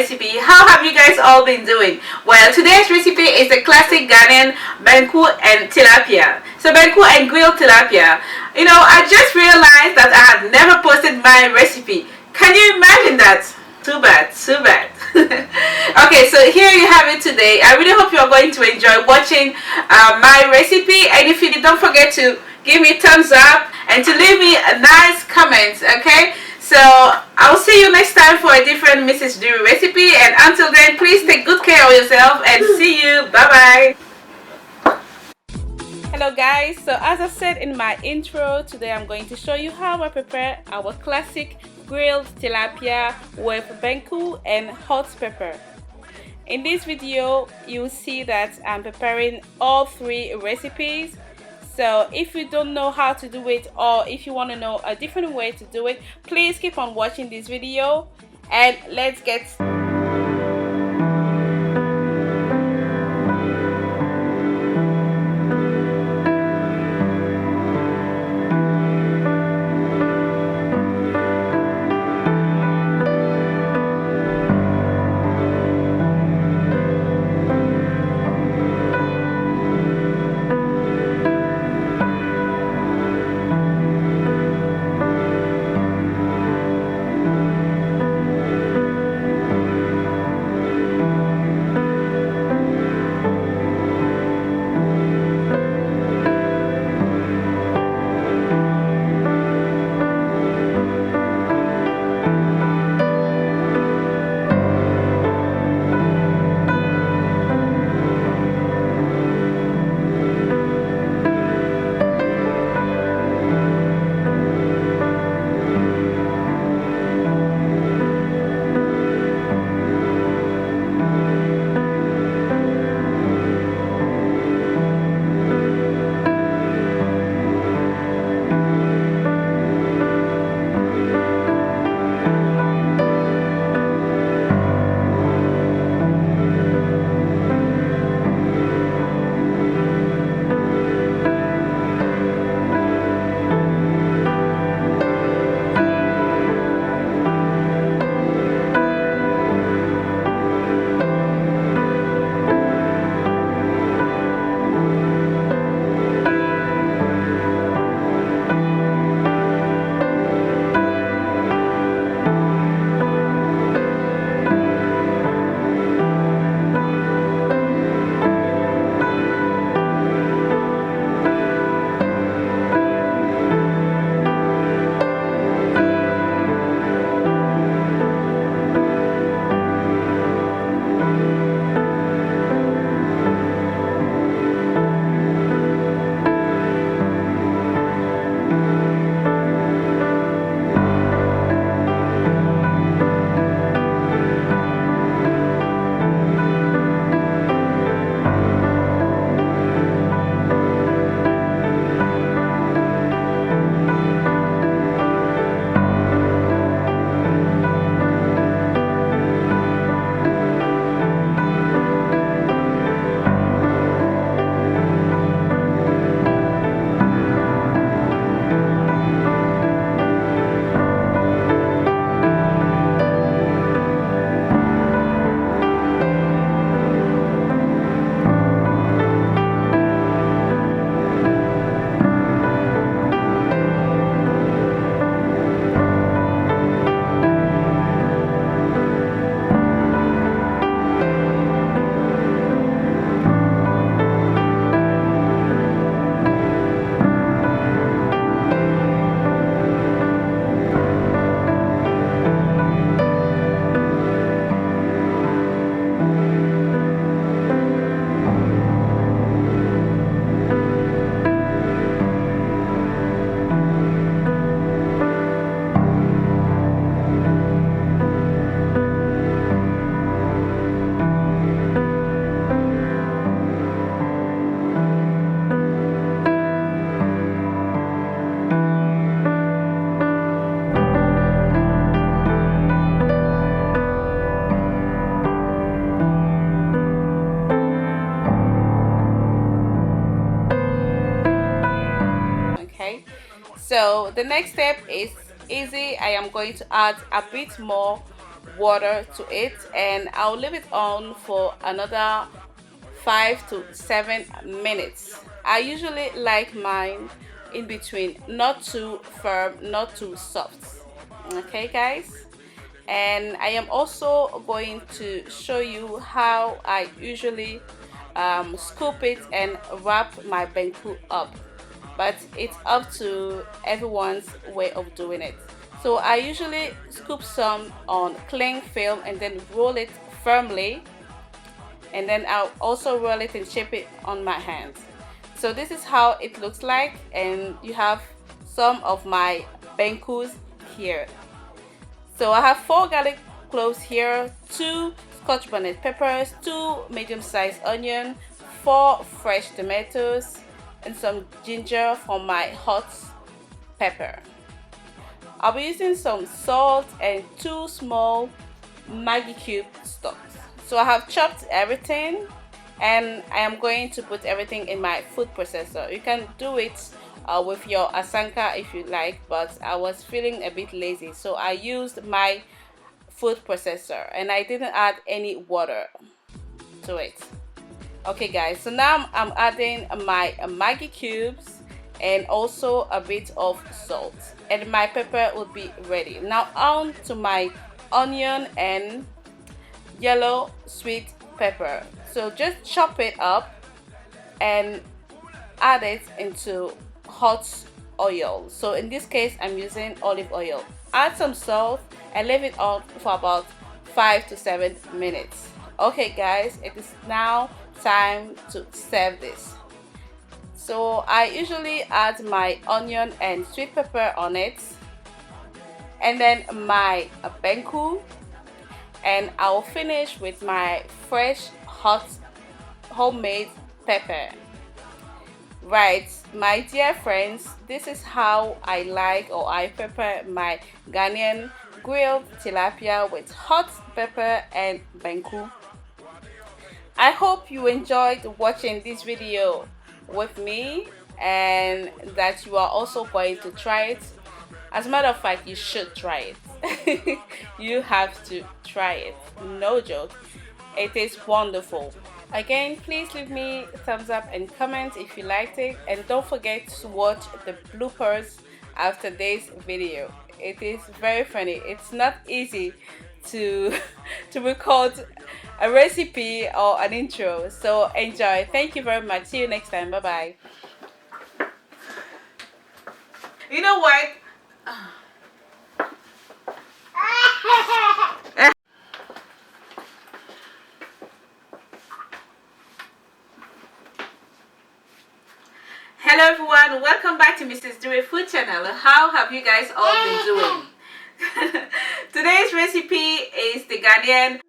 recipe. How have you guys all been doing? Well, today's recipe is the classic Ghanaian banku and tilapia. So banku and grilled tilapia. I just realized that I had never posted my recipe. Can you imagine that? Too bad, too bad. Okay, so here you have it today. I really hope you're going to enjoy watching my recipe, and if you did, don't forget to give me a thumbs up and to leave me a nice comment. Okay, so I'll see you next time for a different Mrs. Duru recipe, and until then, please take good care of yourself and see you. Bye bye. Hello guys, so as I said in my intro, today I'm going to show you how I prepare our classic grilled tilapia with banku and hot pepper. In this video you'll see that I'm preparing all three recipes. So if you don't know how to do it, or if you want to know a different way to do it, please keep on watching this video and let's get started. So the next step is easy. I am going to add a bit more water to it, and I'll leave it on for another 5 to 7 minutes. I usually like mine in between, not too firm, not too soft. Okay, guys? And I am also going to show you how I usually scoop it and wrap my benku up, but it's up to everyone's way of doing it. So I usually scoop some on cling film and then roll it firmly, and then I'll also roll it and shape it on my hand. So this is how it looks like, and you have some of my benkus here. So I have 4 garlic cloves here, 2 scotch bonnet peppers, 2 medium-sized onion, 4 fresh tomatoes, and some ginger for my hot pepper. I'll be using some salt and 2 small Maggi cube stalks. So I have chopped everything, and I am going to put everything in my food processor. You can do it with your Asanka if you like, but I was feeling a bit lazy, so I used my food processor and I didn't add any water to it. Okay guys, so now I'm adding my Maggi cubes and also a bit of salt, and my pepper will be ready. Now on to my onion and yellow sweet pepper. So just chop it up and add it into hot oil. So in this case I'm using olive oil. Add some salt and leave it on for about 5 to 7 minutes. Okay guys, it is now time to serve this. So I usually add my onion and sweet pepper on it, and then my benku, and I'll finish with my fresh hot homemade pepper. Right, my dear friends, this is how I like, or I prepare my Ghanaian grilled tilapia with hot pepper and benku. I hope you enjoyed watching this video with me, and that you are also going to try it. As a matter of fact, you should try it. You have to try it, no joke. It is wonderful. Again, please leave me a thumbs up and comment if you liked it, and don't forget to watch the bloopers after this video. It is very funny. It's not easy to to record a recipe or an intro, so enjoy. Thank you very much. See you next time. Bye bye. You know what? Hello everyone, welcome back to Mrs. Dure Food Channel. How have you guys all been doing? Today's recipe is the Ghanaian